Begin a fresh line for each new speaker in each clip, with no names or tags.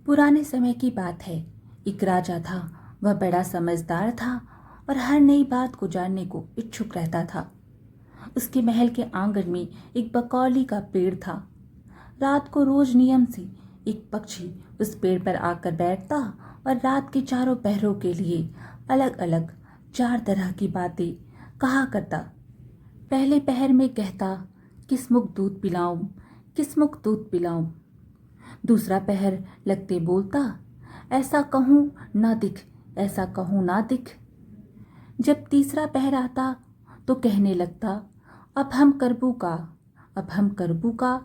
पुराने समय की बात है। एक राजा था। वह बड़ा समझदार था और हर नई बात को जानने को इच्छुक रहता था। उसके महल के आंगन में एक बकौली का पेड़ था। रात को रोज नियम से एक पक्षी उस पेड़ पर आकर बैठता और रात के चारों पहरों के लिए अलग अलग 4 तरह की बातें कहा करता। पहले पहर में कहता, किस मुख दूध पिलाऊं, किस मुख दूध पिलाऊं। दूसरा पहर लगते बोलता, ऐसा कहूं ना दिख, ऐसा कहूं ना दिख। जब तीसरा पहर आता तो कहने लगता, अब हम करबू का, अब हम करबू का।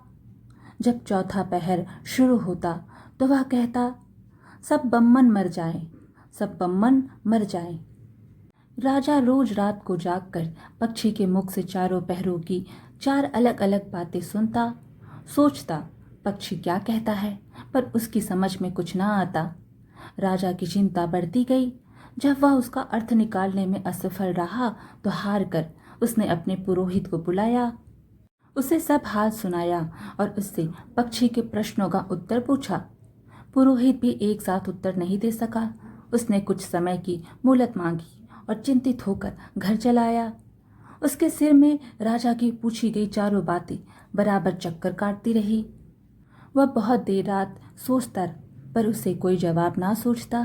जब चौथा पहर शुरू होता तो वह कहता, सब बम्मन मर जाएं, सब बम्मन मर जाएं। राजा रोज रात को जागकर पक्षी के मुख से चारों पहरों की 4 अलग अलग बातें सुनता। सोचता पक्षी क्या कहता है, पर उसकी समझ में कुछ ना आता। राजा की चिंता बढ़ती गई। जब वह उसका अर्थ निकालने में असफल रहा तो हार कर उसने अपने पुरोहित को बुलाया। उसे सब हाल सुनाया और उससे पक्षी के प्रश्नों का उत्तर पूछा। पुरोहित भी एक साथ उत्तर नहीं दे सका। उसने कुछ समय की मोहलत मांगी और चिंतित होकर घर चला आया। उसके सिर में राजा की पूछी गई चारों बातें बराबर चक्कर काटती रही। वह बहुत देर रात सोचता, पर उसे कोई जवाब ना सूझता।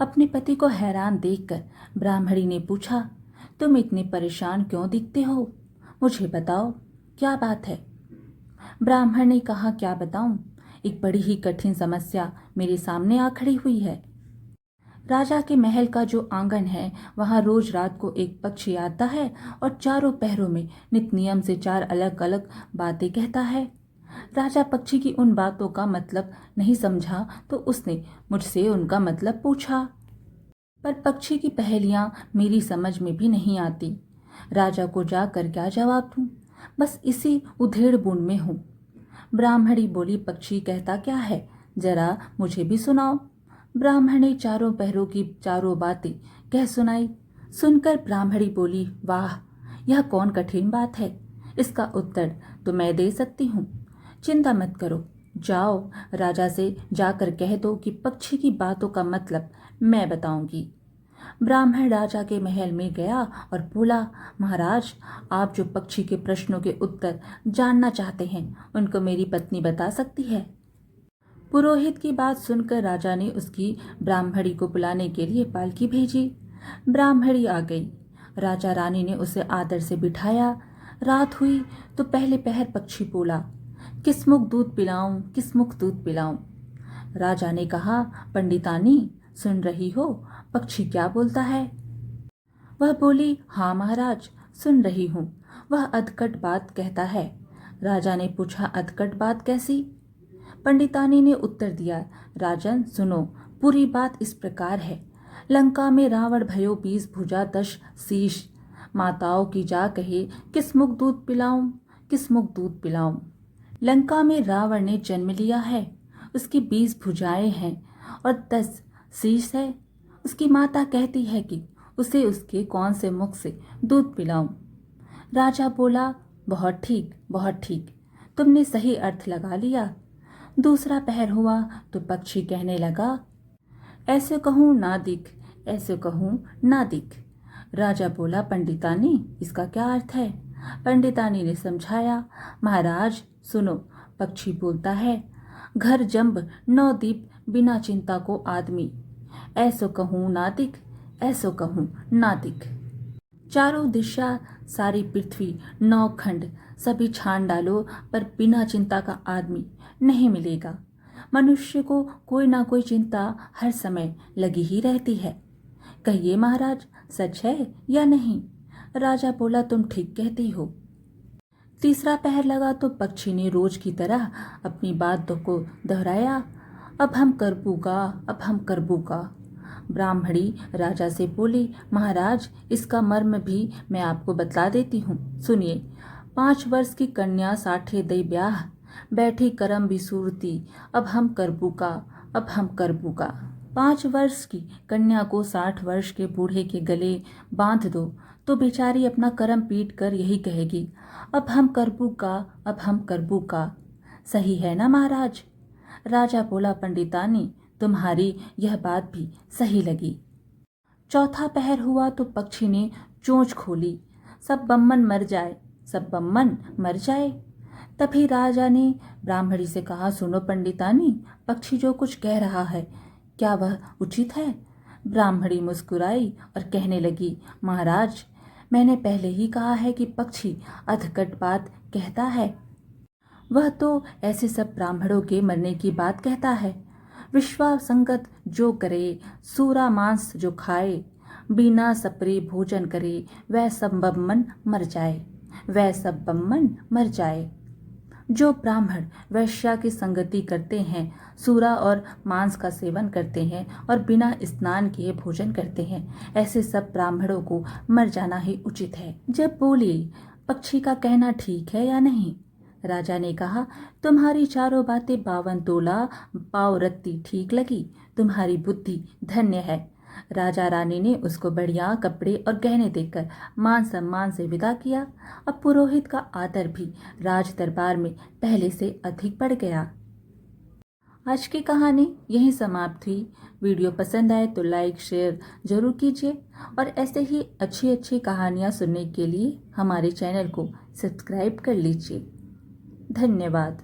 अपने पति को हैरान देखकर ब्राह्मणी ने पूछा, तुम इतने परेशान क्यों दिखते हो? मुझे बताओ, क्या बात है? ब्राह्मण ने कहा, क्या बताऊं, एक बड़ी ही कठिन समस्या मेरे सामने आ खड़ी हुई है। राजा के महल का जो आंगन है, वहां रोज रात को एक पक्षी आता है और चारों पहरों में नित नियम से 4 अलग अलग बातें कहता है। राजा पक्षी की उन बातों का मतलब नहीं समझा तो उसने मुझसे उनका मतलब पूछा, पर पक्षी की पहेलियां मेरी समझ में भी नहीं आती। राजा को जाकर क्या जवाब दूं? बस इसी उधेड़-बुन में हूं। ब्राह्मणी बोली, पक्षी कहता क्या है, जरा मुझे भी सुनाओ। ब्राह्मण ने चारों पहरों की चारों बातें कह सुनाई। सुनकर ब्राह्मणी बोली, वाह, यह कौन कठिन बात है, इसका उत्तर तो मैं दे सकती हूँ। चिंता मत करो, जाओ राजा से जाकर कह दो कि पक्षी की बातों का मतलब मैं बताऊंगी। ब्राह्मण राजा के महल में गया और बोला, महाराज, आप जो पक्षी के प्रश्नों के उत्तर जानना चाहते हैं उनको मेरी पत्नी बता सकती है। पुरोहित की बात सुनकर राजा ने उसकी ब्राह्मणी को बुलाने के लिए पालकी भेजी। ब्राह्मणी आ गई। राजा रानी ने उसे आदर से बिठाया। रात हुई तो पहले पहर पक्षी बोला, किस मुख दूध पिलाऊं, किस मुख दूध पिलाऊं। राजा ने कहा, पंडितानी सुन रही हो, पक्षी क्या बोलता है? वह बोली, हाँ महाराज, सुन रही हूँ। वह अधकट बात कहता है। राजा ने पूछा, अधकट बात कैसी? पंडितानी ने उत्तर दिया, राजन सुनो, पूरी बात इस प्रकार है। लंका में रावण भयो 20 भुजा 10 शीश। माताओं की जा कहे, किस मुख दूध पिलाऊं, किस मुख दूध पिलाऊं। लंका में रावण ने जन्म लिया है। उसकी 20 भुजाएं हैं और 10 शीश है। उसकी माता कहती है कि उसे उसके कौन से मुख से दूध पिलाऊं। राजा बोला, बहुत ठीक, बहुत ठीक, तुमने सही अर्थ लगा लिया। दूसरा पहर हुआ तो पक्षी कहने लगा, ऐसे कहूँ ना दिख, ऐसे कहूँ ना दिख। राजा बोला, पंडितानी इसका क्या अर्थ है? पंडितानी ने समझाया, महाराज सुनो, पक्षी बोलता है, घर जंब 9 दीप बिना चिंता को आदमी। ऐसो कहूँ ना दिख, ऐसो कहूँ ना दिख। चारों दिशा सारी पृथ्वी 9 खंड सभी छान डालो, पर बिना चिंता का आदमी नहीं मिलेगा। मनुष्य को कोई ना कोई चिंता हर समय लगी ही रहती है। कहिए महाराज, सच है या नहीं? राजा बोला, तुम ठीक कहती हो। तीसरा पहर लगा तो पक्षी ने रोज की तरह अपनी बातों को दोहराया, अब हम करबूगा, अब हम करबूगा। ब्राह्मणी राजा से बोली, महाराज इसका मर्म भी मैं आपको बतला देती हूँ, सुनिए। 5 वर्ष की कन्या 60 दई ब्याह, बैठी करम बिसूरती, अब हम करबूका, अब हम करबूका। 5 वर्ष की कन्या को 60 वर्ष के बूढ़े के गले बांध दो तो बेचारी अपना करम पीट कर यही कहेगी, अब हम करबूका, अब हम करबूका। सही है ना महाराज? राजा बोला, पंडितानी, तुम्हारी यह बात भी सही लगी। चौथा पहर हुआ तो पक्षी ने चोंच खोली, सब बम्मन मर जाए, सब बम्मन मर जाए। तभी राजा ने ब्राह्मणी से कहा, सुनो पंडितानी, पक्षी जो कुछ कह रहा है क्या वह उचित है? ब्राह्मणी मुस्कुराई और कहने लगी, महाराज, मैंने पहले ही कहा है कि पक्षी अधकट बात कहता है। वह तो ऐसे सब ब्राह्मणों के मरने की बात कहता है। विश्वासंगत जो करे, सूरा मांस जो खाए, बिना सपरे भोजन करे, वह सब बम्मन मर जाए, वह सब बम्मन मर जाए। जो ब्राह्मण वैश्या की संगति करते हैं, सूरा और मांस का सेवन करते हैं और बिना स्नान किए भोजन करते हैं, ऐसे सब ब्राह्मणों को मर जाना ही उचित है। जब बोली, पक्षी का कहना ठीक है या नहीं? राजा ने कहा, तुम्हारी चारों बातें 52 तोला पाव रत्ती ठीक लगी, तुम्हारी बुद्धि धन्य है। राजा रानी ने उसको बढ़िया कपड़े और गहने देकर मान सम्मान से विदा किया। अब पुरोहित का आदर भी राज दरबार में पहले से अधिक बढ़ गया। आज की कहानी यहीं समाप्त हुई। वीडियो पसंद आए तो लाइक शेयर जरूर कीजिए और ऐसे ही अच्छी अच्छी कहानियाँ सुनने के लिए हमारे चैनल को सब्सक्राइब कर लीजिए। धन्यवाद।